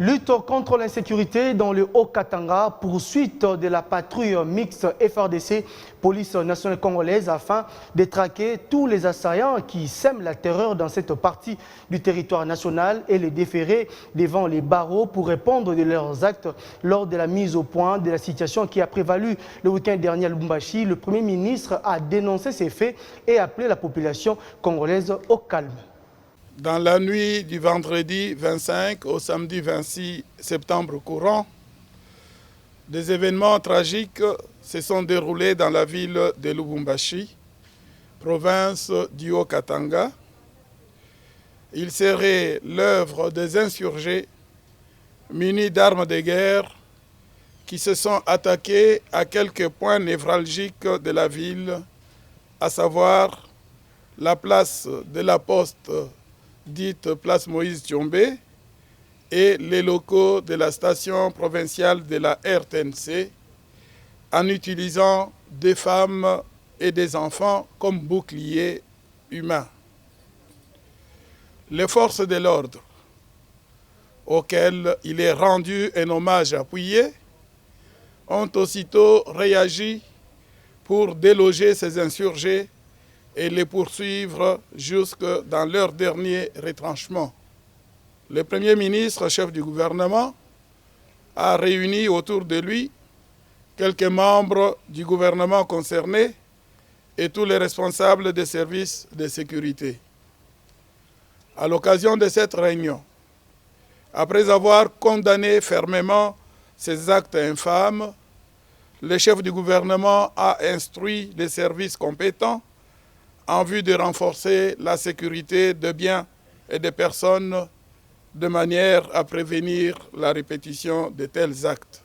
Lutte contre l'insécurité dans le Haut-Katanga, poursuite de la patrouille mixte FARDC, police nationale congolaise, afin de traquer tous les assaillants qui sèment la terreur dans cette partie du territoire national et les déférer devant les barreaux pour répondre de leurs actes lors de la mise au point de la situation qui a prévalu le week-end dernier à Lubumbashi. Le Premier ministre a dénoncé ces faits et appelé la population congolaise au calme. Dans la nuit du vendredi 25 au samedi 26 septembre courant, des événements tragiques se sont déroulés dans la ville de Lubumbashi, province du Haut-Katanga. Il serait l'œuvre des insurgés munis d'armes de guerre qui se sont attaqués à quelques points névralgiques de la ville, à savoir la place de la Poste dite place Moïse Tchombé et les locaux de la station provinciale de la RTNC en utilisant des femmes et des enfants comme boucliers humains. Les forces de l'ordre, auxquelles il est rendu un hommage appuyé, ont aussitôt réagi pour déloger ces insurgés et les poursuivre jusque dans leur dernier retranchement. Le Premier ministre, chef du gouvernement, a réuni autour de lui quelques membres du gouvernement concerné et tous les responsables des services de sécurité. À l'occasion de cette réunion, après avoir condamné fermement ces actes infâmes, le chef du gouvernement a instruit les services compétents en vue de renforcer la sécurité des biens et des personnes de manière à prévenir la répétition de tels actes.